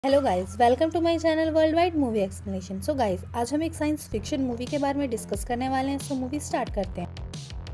Hello guys, welcome to my channel world wide movie explanation. So guys, आज हम एक science fiction movie के बारे में डिस्कस करने वाले हैं। सो मूवी स्टार्ट करते हैं।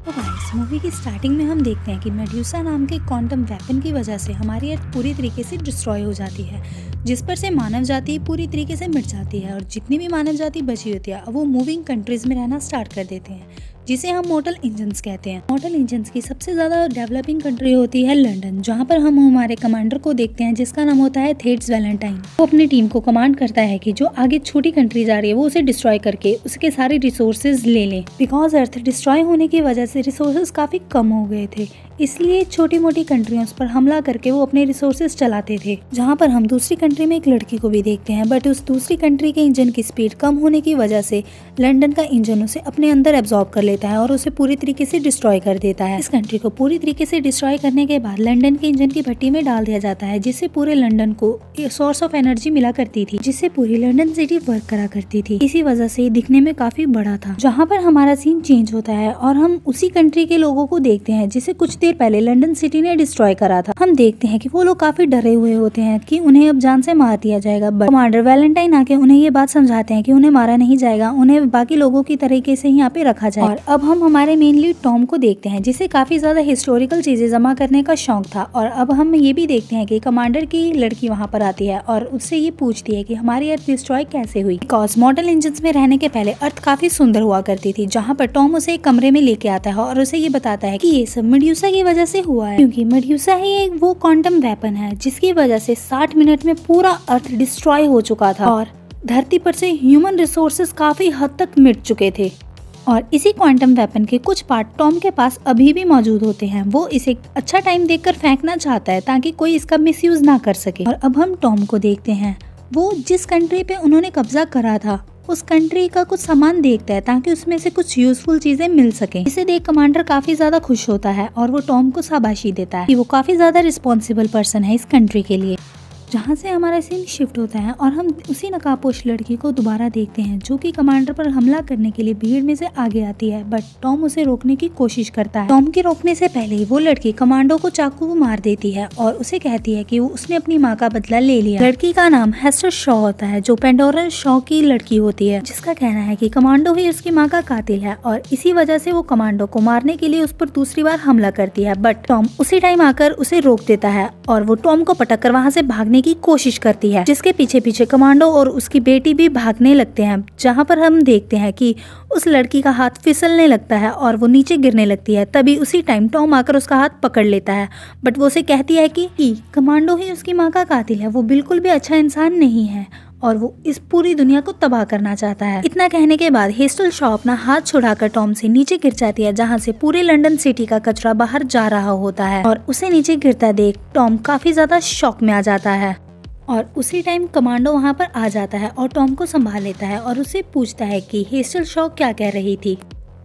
तो गाइस, मूवी की स्टार्टिंग में हम देखते हैं कि मेड्यूसा नाम के क्वांटम वेपन की वजह से हमारी अर्थ पूरी तरीके से डिस्ट्रॉय हो जाती है, जिस पर से मानव जाति पूरी तरीके से मिट जाती है और जितनी भी मानव जाति बची होती है वो मूविंग कंट्रीज में रहना स्टार्ट कर देते हैं, जिसे हम मॉर्टल इंजन्स कहते हैं। मॉर्टल इंजन्स की सबसे ज्यादा डेवलपिंग कंट्री होती है लंदन, जहाँ पर हम हमारे कमांडर को देखते हैं जिसका नाम होता है थेट्स वैलेंटाइन। वो अपनी टीम को कमांड करता है कि जो आगे छोटी कंट्रीज आ रही है वो उसे डिस्ट्रॉय करके उसके सारे रिसोर्सेज ले लें। बिकॉज अर्थ डिस्ट्रॉय होने की वजह से रिसोर्सेज काफी कम हो गए थे, इसलिए छोटी मोटी कंट्रियों पर हमला करके वो अपने रिसोर्सेज चलाते थे। जहाँ पर हम दूसरी कंट्री में एक लड़की को भी देखते हैं, बट उस दूसरी कंट्री के इंजन की स्पीड कम होने की वजह से लंदन का इंजन उसे अपने अंदर एब्जॉर्ब कर लेता है और उसे पूरी तरीके से डिस्ट्रॉय कर देता है। इस कंट्री को पूरी तरीके से डिस्ट्रॉय करने के बाद लंदन के इंजन की भट्टी में डाल दिया जाता है, जिससे पूरे लंदन को सोर्स ऑफ एनर्जी मिला करती थी, जिससे पूरी लंदन सिटी वर्क करा करती थी। इसी वजह से दिखने में काफी बड़ा था। जहाँ पर हमारा सीन चेंज होता है और हम उसी कंट्री के लोगों को देखते हैं जिसे कुछ देर पहले लंदन सिटी ने डिस्ट्रॉय करा था। हम देखते हैं कि वो लोग काफी डरे हुए होते हैं कि उन्हें अब जान से मार दिया जाएगा, बट कमांडर वैलेंटाइन आके उन्हें ये बात समझाते हैं कि उन्हें मारा नहीं जाएगा, उन्हें बाकी लोगों की तरीके से यहाँ पे रखा जाए। और अब हम हमारे मेन लीड टॉम को देखते हैं, जिसे काफी ज्यादा हिस्टोरिकल चीजें जमा करने का शौक था। और अब हम ये भी देखते हैं कि कमांडर की लड़की वहाँ पर आती है और उससे ये पूछती है कि हमारी अर्थ डिस्ट्रॉय कैसे हुई। बिकॉज मॉर्टल इंजन्स में रहने के पहले अर्थ काफी सुंदर हुआ करती थी, जहाँ पर टॉम उसे एक कमरे में लेके आता है और उसे ये बताता है कि ये सब मेड्यूसा की वजह से हुआ है, क्योंकि मेड्यूसा ही एक वो क्वांटम वेपन है जिसकी वजह से 60 मिनट में पूरा अर्थ डिस्ट्रॉय हो चुका था और धरती पर से ह्यूमन रिसोर्सेज काफी हद तक मिट चुके थे। और इसी क्वांटम वेपन के कुछ पार्ट टॉम के पास अभी भी मौजूद होते हैं। वो इसे अच्छा टाइम देखकर फेंकना चाहता है ताकि कोई इसका मिसयूज ना कर सके। और अब हम टॉम को देखते हैं, वो जिस कंट्री पे उन्होंने कब्जा करा था उस कंट्री का कुछ सामान देखता है ताकि उसमें से कुछ यूजफुल चीजें मिल सके। इसे देख कमांडर काफी ज्यादा खुश होता है और वो टॉम को शाबाशी देता है कि वो काफी ज्यादा रिस्पॉन्सिबल पर्सन है इस कंट्री के लिए। जहाँ से हमारा सीन शिफ्ट होता है और हम उसी नकाबपोश लड़की को दोबारा देखते हैं, जो कि कमांडर पर हमला करने के लिए भीड़ में से आगे आती है, बट टॉम उसे रोकने की कोशिश करता है। टॉम के रोकने से पहले ही वो लड़की कमांडो को चाकू मार देती है और उसे कहती है कि वो उसने अपनी माँ का बदला ले लिया। लड़की का नाम हेस्टर शॉ होता है, जो पेंडोरा शॉ की लड़की होती है, जिसका कहना है कि कमांडो ही उसकी माँ का कातिल है और इसी वजह से वो कमांडो को मारने के लिए उस पर दूसरी बार हमला करती है। बट टॉम उसी टाइम आकर उसे रोक देता है और वो टॉम को पटक कर वहाँ से भागने की कोशिश करती है, जिसके पीछे पीछे कमांडो और उसकी बेटी भी भागने लगते हैं। जहाँ पर हम देखते हैं कि उस लड़की का हाथ फिसलने लगता है और वो नीचे गिरने लगती है। तभी उसी टाइम टॉम आकर उसका हाथ पकड़ लेता है, बट वो उसे कहती है कि कमांडो ही उसकी माँ का कातिल है, वो बिल्कुल भी अच्छा इंसान नहीं है और वो इस पूरी दुनिया को तबाह करना चाहता है। इतना कहने के बाद हेस्टर शॉ अपना हाथ छुड़ाकर टॉम से नीचे गिर जाती है, जहाँ से पूरे लंदन सिटी का कचरा बाहर जा रहा होता है। और उसे नीचे गिरता देख टॉम काफी ज्यादा शॉक में आ जाता है और उसी टाइम कमांडो वहाँ पर आ जाता है और टॉम को संभाल लेता है और उससे पूछता है कि हेस्टर शॉ क्या कह रही थी।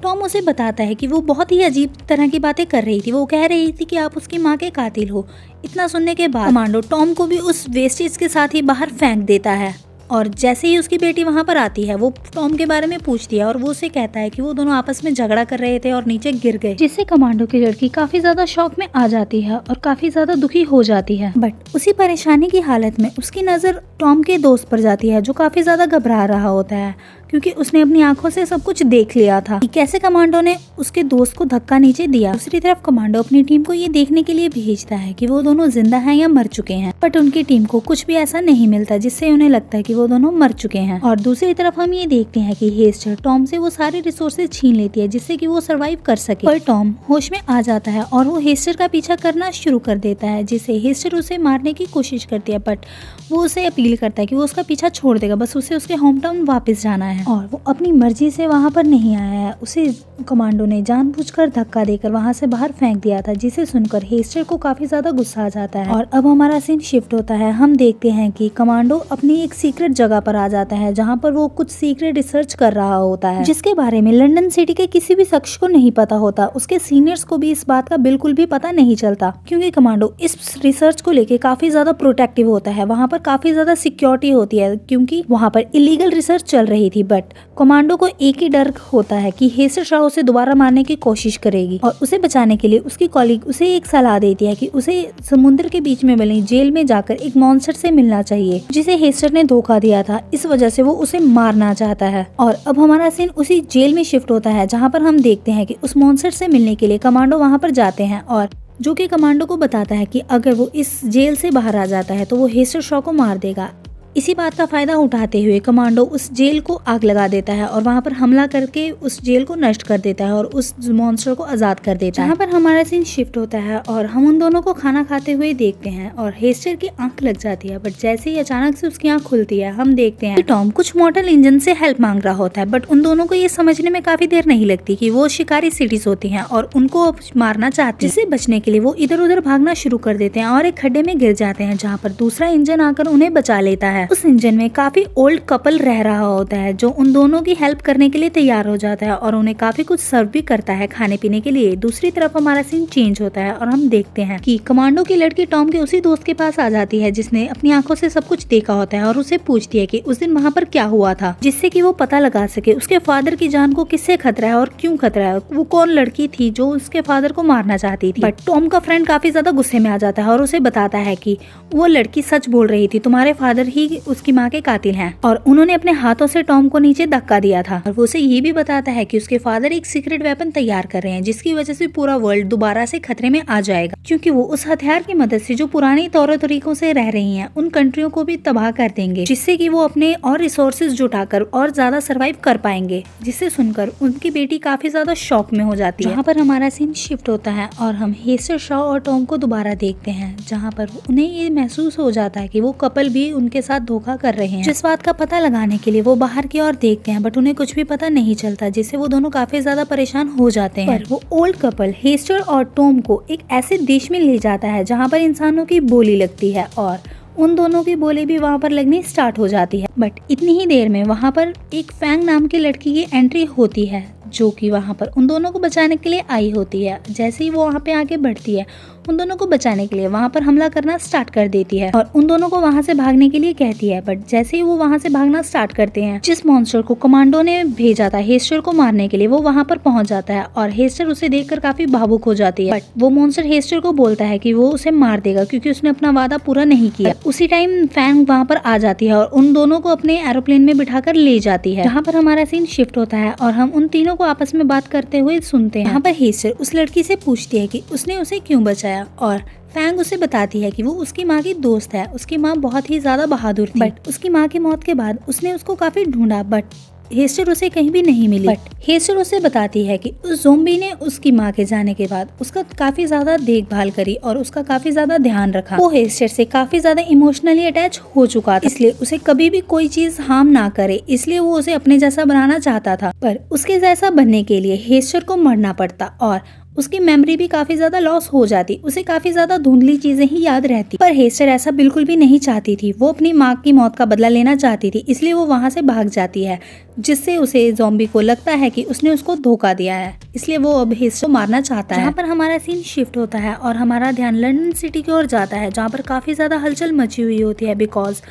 टॉम उसे बताता है कि वो बहुत ही अजीब तरह की बातें कर रही थी। वो कह रही थी कि आप उसकी माँ के कातिल हो। इतना सुनने के बाद कमांडो टॉम को भी उस वेस्टेज के साथ ही बाहर फेंक देता है और जैसे ही उसकी बेटी वहाँ पर आती है वो टॉम के बारे में पूछती है और वो उसे कहता है कि वो दोनों आपस में झगड़ा कर रहे थे और नीचे गिर गए, जिससे कमांडो की लड़की काफी ज्यादा शॉक में आ जाती है और काफी ज्यादा दुखी हो जाती है। बट उसी परेशानी की हालत में उसकी नजर टॉम के दोस्त पर जाती है, जो काफी ज्यादा घबरा रहा होता है क्योंकि उसने अपनी आंखों से सब कुछ देख लिया था कि कैसे कमांडो ने उसके दोस्त को धक्का नीचे दिया। दूसरी तरफ कमांडो अपनी टीम को ये देखने के लिए भेजता है कि वो दोनों जिंदा हैं या मर चुके हैं, बट उनकी टीम को कुछ भी ऐसा नहीं मिलता जिससे उन्हें लगता है कि वो दोनों मर चुके हैं। और दूसरी तरफ हम ये देखते हैं कि हेस्टर टॉम से वो सारे रिसोर्सेज छीन लेती है जिससे कि वो सरवाइव कर सके। पर टॉम होश में आ जाता है और वो हेस्टर का पीछा करना शुरू कर देता है, जिससे हेस्टर उसे मारने की कोशिश करती है, बट वो उसे अपील करता है कि वो उसका पीछा छोड़ देगा, बस उसे उसके होम टाउन वापस जाना है और वो अपनी मर्जी से वहाँ पर नहीं आया है। उसे कमांडो ने जानबूझकर धक्का देकर वहाँ से बाहर फेंक दिया था, जिसे सुनकर हेस्टर को काफी ज्यादा गुस्सा आ जाता है। और अब हमारा सीन शिफ्ट होता है। हम देखते हैं कि कमांडो अपनी एक सीक्रेट जगह पर आ जाता है, जहाँ पर वो कुछ सीक्रेट रिसर्च कर रहा होता है, जिसके बारे में लंदन सिटी के किसी भी शख्स को नहीं पता होता। उसके सीनियर्स को भी इस बात का बिल्कुल भी पता नहीं चलता, क्योंकि कमांडो इस रिसर्च को लेके काफी ज्यादा प्रोटेक्टिव होता है। वहाँ पर काफी ज्यादा सिक्योरिटी होती है क्योंकि वहाँ पर इलीगल रिसर्च चल रही थी, बट कमांडो को एक ही डर होता है कि हेस्टर शॉ उसे दोबारा मारने की कोशिश करेगी और उसे बचाने के लिए उसकी कॉलीग उसे एक सलाह देती है कि उसे समुद्र के बीच में बनी जेल में जाकर एक मॉन्स्टर से मिलना चाहिए जिसे हेस्टर ने धोखा दिया था। इस वजह से वो उसे मारना चाहता है। और अब हमारा सीन उसी जेल में शिफ्ट होता है जहाँ पर हम देखते हैं कि उस मॉन्स्टर से मिलने के लिए कमांडो वहाँ पर जाते हैं और जो कि कमांडो को बताता है कि अगर वो इस जेल से बाहर आ जाता है तो वो हेस्टर शॉ को मार देगा। इसी बात का फायदा उठाते हुए कमांडो उस जेल को आग लगा देता है और वहाँ पर हमला करके उस जेल को नष्ट कर देता है और उस मॉन्स्टर को आजाद कर देता है। यहाँ पर हमारा सीन शिफ्ट होता है और हम उन दोनों को खाना खाते हुए देखते हैं और हेस्टर की आंख लग जाती है, बट जैसे ही अचानक से उसकी आंख खुलती है हम देखते हैं कि टॉम कुछ मॉडल इंजन से हेल्प मांग रहा होता है। बट उन दोनों को ये समझने में काफी देर नहीं लगती कि वो शिकारी सिटीज होती हैं और उनको मारना चाहते हैं। जिससे बचने के लिए वो इधर उधर भागना शुरू कर देते हैं और एक खड्डे में गिर जाते हैं जहाँ पर दूसरा इंजन आकर उन्हें बचा लेता है। उस इंजन में काफी ओल्ड कपल रह रहा होता है जो उन दोनों की हेल्प करने के लिए तैयार हो जाता है और उन्हें काफी कुछ सर्व भी करता है खाने पीने के लिए। दूसरी तरफ हमारा सीन चेंज होता है और हम देखते हैं कि कमांडो की लड़की टॉम के उसी दोस्त के पास आ जाती है जिसने अपनी आंखों से सब कुछ देखा होता है और उसे पूछती है कि उस दिन वहाँ पर क्या हुआ था, जिससे कि वो पता लगा सके उसके फादर की जान को किससे खतरा है और क्यों खतरा है, वो कौन लड़की थी जो उसके फादर को मारना चाहती थी। बट टॉम का फ्रेंड काफी ज्यादा गुस्से में आ जाता है और उसे बताता है कि वो लड़की सच बोल रही थी, तुम्हारे फादर ही उसकी माँ के कातिल हैं और उन्होंने अपने हाथों से टॉम को नीचे धक्का दिया था। और वो उसे ये भी बताता है कि उसके फादर एक सीक्रेट वेपन तैयार कर रहे हैं जिसकी वजह से पूरा वर्ल्ड दोबारा से खतरे में आ जाएगा, क्योंकि वो उस हथियार की मदद से जो पुरानी तौर तरीकों से रह रही हैं उन कंट्रियों को भी तबाह कर देंगे, जिससे कि वो अपने और रिसोर्सेज जुटाकर और ज्यादा सर्वाइव कर पाएंगे। जिसे सुनकर उनकी बेटी काफी ज्यादा शॉक में हो जाती है। यहाँ पर हमारा सीन शिफ्ट होता है और हम हेस्टर शॉ और टॉम को दोबारा देखते हैं जहाँ पर उन्हें ये महसूस हो जाता है कि वो कपल भी उनके साथ धोखा कर रहे हैं। जिस बात का पता लगाने के लिए वो बाहर की ओर देखते हैं बट उन्हें कुछ भी पता नहीं चलता, जिससे वो दोनों काफी ज्यादा परेशान हो जाते हैं। पर वो ओल्ड कपल हेस्टर और टॉम को एक ऐसे देश में ले जाता है जहाँ पर इंसानों की बोली लगती है और उन दोनों की बोली भी वहाँ पर लगनी स्टार्ट हो जाती है। बट इतनी ही देर में वहाँ पर एक फैंग नाम की लड़की की एंट्री होती है जो कि वहाँ पर उन दोनों को बचाने के लिए आई होती है। जैसे ही वो वहाँ पे आगे बढ़ती है उन दोनों को बचाने के लिए वहाँ पर हमला करना स्टार्ट कर देती है और उन दोनों को वहाँ से भागने के लिए कहती है। बट जैसे ही वो वहाँ से भागना स्टार्ट करते हैं, जिस मॉन्स्टर को कमांडो ने भेजा था हेस्टर को मारने के लिए, वो वहाँ पर पहुँच जाता है और हेस्टर उसे देखकर काफी भावुक हो जाती है। बट वो मॉन्स्टर हेस्टर को बोलता है कि वो उसे मार देगा क्योंकि उसने अपना वादा पूरा नहीं किया। उसी टाइम फैंग वहाँ पर आ जाती है और उन दोनों को अपने एरोप्लेन में बिठाकर ले जाती है। जहाँ पर हमारा सीन शिफ्ट होता है और हम उन तीनों को आपस में बात करते हुए सुनते हैं। यहाँ पर हेस्टर उस लड़की से पूछती है कि उसने उसे क्यों बचाया और फैंग उसे बताती है कि वो उसकी माँ की दोस्त है। उसकी माँ बहुत ही ज्यादा बहादुर थी बट उसकी माँ की मौत के बाद उसने उसको काफी ढूंढा बट हेस्टर उसे कहीं भी नहीं मिली। बट हेस्टर उसे बताती है कि उस ज़ोंबी ने उसकी माँ के जाने के बाद उसका काफी ज्यादा देखभाल करी और उसका काफी ज्यादा ध्यान रखा। वो हेस्टर से काफी ज्यादा इमोशनली अटैच हो चुका था, इसलिए उसे कभी भी कोई चीज हार्म ना करे, इसलिए वो उसे अपने जैसा बनाना चाहता था। पर उसके जैसा बनने के लिए हेस्टर को मरना पड़ता और उसकी मेमोरी भी काफी ज्यादा लॉस हो जाती, उसे काफी ज्यादा धुंधली चीजें ही याद रहती। पर हेस्टर ऐसा बिल्कुल भी नहीं चाहती थी, वो अपनी माँ की मौत का बदला लेना चाहती थी, इसलिए वो वहाँ से भाग जाती है, जिससे उसे ज़ॉम्बी को लगता है कि उसने उसको धोखा दिया है, इसलिए वो अब हेस्टर को मारना चाहता है। यहाँ पर हमारा सीन शिफ्ट होता है और हमारा ध्यान लंदन सिटी की ओर जाता है जहाँ पर काफी ज्यादा हलचल मची हुई होती है, बिकॉज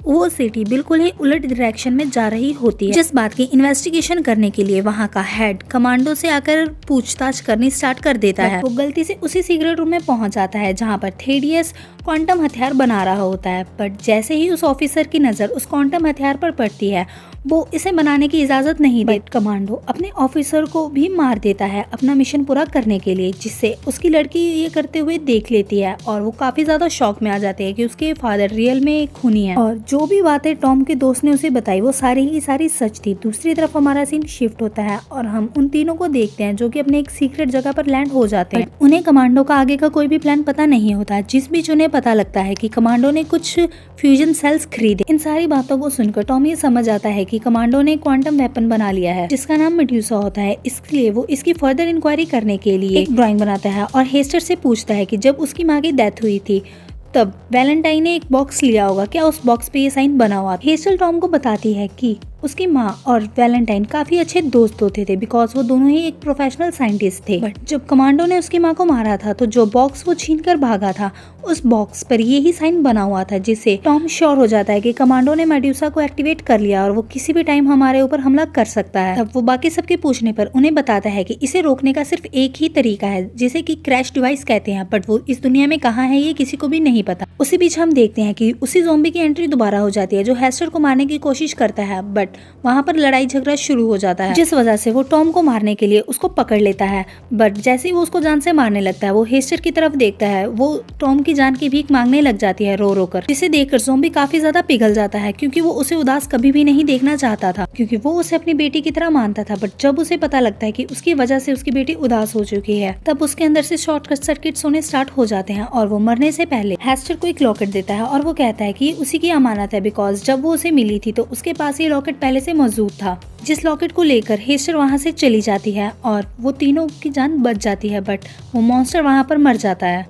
वो सिटी बिल्कुल ही उलट डायरेक्शन में जा रही होती है। जिस बात की इन्वेस्टिगेशन करने के लिए वहाँ का हेड कमांडो से आकर पूछताछ करनी स्टार्ट कर देता है। वो गलती से उसी सीक्रेट रूम में पहुंच जाता है जहाँ पर थेडियस क्वांटम हथियार बना रहा होता है। बट जैसे ही उस ऑफिसर की नजर उस क्वांटम हथियार पर पड़ती है, वो इसे बनाने की इजाजत नहीं देता। कमांडो अपने ऑफिसर को भी मार देता है अपना मिशन पूरा करने के लिए, जिससे उसकी लड़की ये करते हुए देख लेती है और वो काफी ज्यादा शॉक में आ जाते हैं कि उसके फादर रियल में एक खूनी है और जो भी बातें टॉम के दोस्त ने उसे बताई वो सारी ही सारी सच थी। दूसरी तरफ हमारा सीन शिफ्ट होता है और हम उन तीनों को देखते हैं जो कि अपने एक सीक्रेट जगह पर लैंड हो जाते हैं। उन्हें कमांडो का आगे का कोई भी प्लान पता नहीं होता। जिस बीच उन्हें पता लगता है कि कमांडो ने कुछ फ्यूजन सेल्स खरीदे। इन सारी बातों को सुनकर टॉम ये समझ आता है कि कमांडो ने क्वांटम वेपन बना लिया है जिसका नाम मेड्यूसा होता है। इसलिए वो इसकी फर्दर इंक्वायरी करने के लिए एक ड्राइंग बनाता है और हेस्टर से पूछता है कि जब उसकी माँ की डेथ हुई थी तब वैलेंटाइन ने एक बॉक्स लिया होगा, क्या उस बॉक्स पे ये साइन बना हुआ। हेस्टर टॉम को बताती है कि उसकी माँ और वैलेंटाइन काफी अच्छे दोस्त होते थे बिकॉज वो दोनों ही एक प्रोफेशनल साइंटिस्ट थे। बट जब कमांडो ने उसकी माँ को मारा था तो जो बॉक्स वो छीन कर भागा था उस बॉक्स पर यही साइन बना हुआ था, जिससे टॉम श्योर हो जाता है कि कमांडो ने मेड्यूसा को एक्टिवेट कर लिया और वो किसी भी टाइम हमारे ऊपर हमला कर सकता है। तब वो बाकी सबके पूछने पर उन्हें बताता है कि इसे रोकने का सिर्फ एक ही तरीका है जिसे कि क्रैश डिवाइस कहते हैं, बट वो इस दुनिया में कहाँ है ये किसी को भी नहीं पता। उसी बीच हम देखते हैं कि उसी ज़ॉम्बी की एंट्री दोबारा हो जाती है जो हेस्टर को मारने की कोशिश करता है, बट वहाँ पर लड़ाई झगड़ा शुरू हो जाता है जिस वजह से वो टॉम को मारने के लिए उसको पकड़ लेता है। बट जैसे ही वो उसको जान से मारने लगता है वो हेस्टर की तरफ देखता है, वो टॉम की जान की भीख मांगने लग जाती है रो रो कर, जिसे देखकर ज़ॉम्बी काफी ज्यादा पिघल जाता है क्योंकि वो उसे उदास कभी भी नहीं देखना चाहता था, क्योंकि वो उसे अपनी बेटी की तरह मानता था। बट जब उसे पता लगता है कि उसकी वजह से उसकी बेटी उदास हो चुकी है तब उसके अंदर से शॉर्ट सर्किट्स होने स्टार्ट हो जाते हैं और वो मरने से पहले हेस्टर को एक लॉकेट देता है और वो कहता है कि उसी की अमानत है बिकॉज जब वो उसे मिली थी तो उसके पास ये लॉकेट पहले से मौजूद था, जिस लॉकेट को लेकर हेस्टर वहां से चली जाती है और वो तीनों की जान बच जाती है। बट वो मॉन्स्टर वहां पर मर जाता है,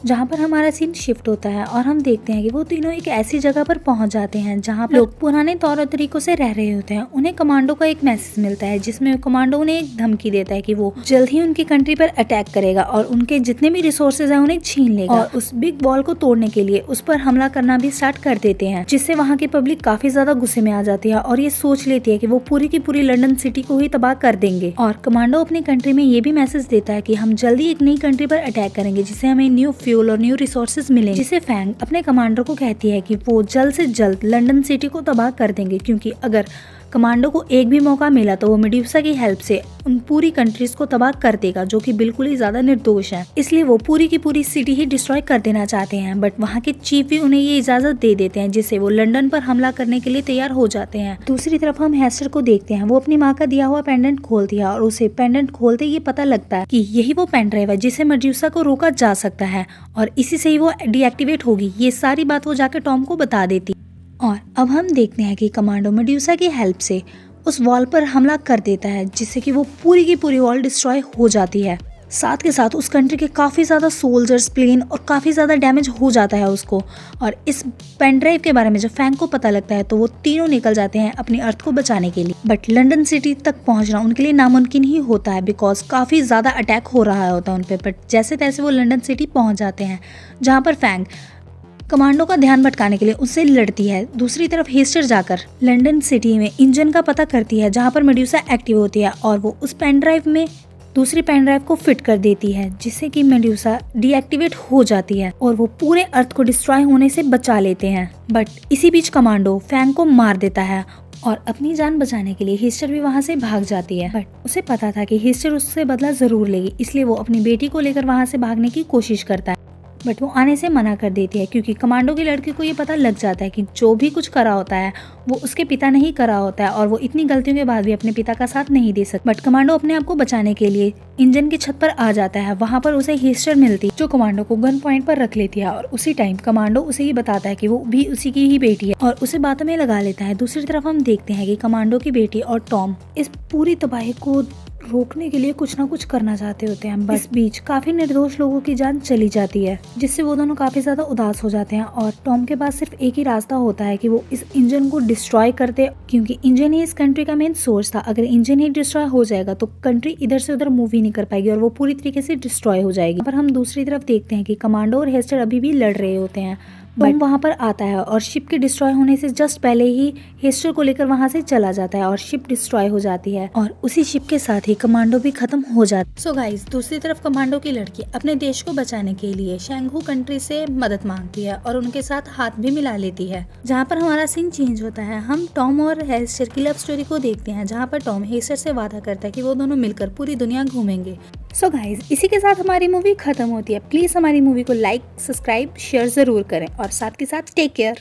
जहाँ पर हमारा सीन शिफ्ट होता है और हम देखते हैं कि वो तीनों एक ऐसी जगह पर पहुंच जाते हैं जहाँ लोग पुराने तौर और तरीकों से रह रहे होते हैं। उन्हें कमांडो का एक मैसेज मिलता है जिसमें कमांडो उन्हें एक धमकी देता है कि वो जल्द ही उनकी कंट्री पर अटैक करेगा और उनके जितने भी रिसोर्सेज हैं उन्हें छीन लेगा और उस बिग बॉल को तोड़ने के लिए उस पर हमला करना भी स्टार्ट कर देते हैं, जिससे वहाँ की पब्लिक काफी ज्यादा गुस्से में आ जाती है और ये सोच लेती है कि वो पूरी की पूरी लंदन सिटी को ही तबाह कर देंगे। और कमांडो अपनी कंट्री में ये भी मैसेज देता है कि हम जल्दी एक नई कंट्री पर अटैक करेंगे जिससे हमें न्यू फ्यूल और न्यू रिसोर्सेज मिले, जिसे फैंग अपने कमांडर को कहती है कि वो जल्द से जल्द लंदन सिटी को तबाह कर देंगे, क्योंकि अगर कमांडो को एक भी मौका मिला तो वो मेड्यूसा की हेल्प से उन पूरी कंट्रीज को तबाह कर देगा जो कि बिल्कुल ही ज्यादा निर्दोष है। इसलिए वो पूरी की पूरी सिटी ही डिस्ट्रॉय कर देना चाहते हैं। बट वहाँ के चीफ भी उन्हें ये इजाजत दे देते हैं, जिससे वो लंदन पर हमला करने के लिए तैयार हो जाते हैं। दूसरी तरफ हम हेस्टर को देखते हैं, वो अपनी माँ का दिया हुआ पेंडेंट खोलती है और उसे पेंडेंट खोलते ये पता लगता है कि यही वो पेन ड्राइव है जिससे मेड्यूसा को रोका जा सकता है और इसी से ही वो डीएक्टिवेट होगी। ये सारी बात वो जाकर टॉम को बता देती। और अब हम देखते हैं कि कमांडो मेड्यूसा की हेल्प से उस वॉल पर हमला कर देता है जिससे कि वो पूरी की पूरी वॉल डिस्ट्रॉय हो जाती है। साथ के साथ उस कंट्री के काफ़ी ज़्यादा सोल्जर्स, प्लेन और काफ़ी ज़्यादा डैमेज हो जाता है उसको। और इस पेन ड्राइव के बारे में जब फैंग को पता लगता है तो वो तीनों निकल जाते हैं अपनी अर्थ को बचाने के लिए। बट लंदन सिटी तक पहुंचना उनके लिए नामुमकिन ही होता है बिकॉज काफ़ी ज़्यादा अटैक हो रहा होता है उन पर। बट जैसे तैसे वो लंदन सिटी पहुँच जाते हैं जहाँ पर फैंग कमांडो का ध्यान भटकाने के लिए उससे लड़ती है। दूसरी तरफ हेस्टर जाकर लंदन सिटी में इंजन का पता करती है जहां पर मेड्यूसा एक्टिव होती है और वो उस पेन ड्राइव में दूसरी पेन ड्राइव को फिट कर देती है जिससे कि मेड्यूसा डीएक्टिवेट हो जाती है और वो पूरे अर्थ को डिस्ट्रॉय होने से बचा लेते हैं। बट इसी बीच कमांडो फैंग को मार देता है और अपनी जान बचाने के लिए हेस्टर भी वहां से भाग जाती है। बट उसे पता था कि हेस्टर उससे बदला जरूर लेगी, इसलिए वो अपनी बेटी को लेकर वहां से भागने की कोशिश करता है। बट वो आने से मना कर देती है क्योंकि कमांडो की लड़की को ये पता लग जाता है कि जो भी कुछ करा होता है वो उसके पिता ने ही करा होता है और वो इतनी गलतियों के बाद भी अपने पिता का साथ नहीं दे सकता। बट कमांडो अपने आप को बचाने के लिए इंजन की छत पर आ जाता है। वहाँ पर उसे हेस्टर मिलती जो कमांडो को गन पॉइंट पर रख लेती है और उसी टाइम कमांडो उसे ये बताता है कि वो भी उसी की ही बेटी है और उसे बातों में लगा लेता है। दूसरी तरफ हम देखते हैं कि कमांडो की बेटी और टॉम इस पूरी तबाही को रोकने के लिए कुछ ना कुछ करना चाहते होते हैं। बस बीच काफी निर्दोष लोगों की जान चली जाती है जिससे वो दोनों काफी ज्यादा उदास हो जाते हैं और टॉम के पास सिर्फ एक ही रास्ता होता है कि वो इस इंजन को डिस्ट्रॉय कर दे, क्योंकि इंजन ही इस कंट्री का मेन सोर्स था। अगर इंजन ही डिस्ट्रॉय हो जाएगा तो कंट्री इधर से उधर मूव ही नहीं कर पाएगी और वो पूरी तरीके से डिस्ट्रॉय हो जाएगी। पर हम दूसरी तरफ देखते हैं कि कमांडो और हेस्टर अभी भी लड़ रहे होते हैं। बट वहाँ पर आता है और शिप के डिस्ट्रॉय होने से जस्ट पहले ही हेस्टर को लेकर वहाँ से चला जाता है और शिप डिस्ट्रॉय हो जाती है और उसी शिप के साथ ही कमांडो भी खत्म हो जाता है। सो गाइस, दूसरी तरफ कमांडो की लड़की अपने देश को बचाने के लिए शैंगहू कंट्री से मदद मांगती है और उनके साथ हाथ भी मिला लेती है। जहाँ पर हमारा सीन चेंज होता है, हम टॉम और हेस्टर की लव स्टोरी को देखते हैं जहाँ पर टॉम हेस्टर से वादा करता है कि वो दोनों मिलकर पूरी दुनिया घूमेंगे। सो गाइज, इसी के साथ हमारी मूवी खत्म होती है। प्लीज हमारी मूवी को लाइक, सब्सक्राइब, शेयर जरूर करें और साथ के साथ टेक केयर।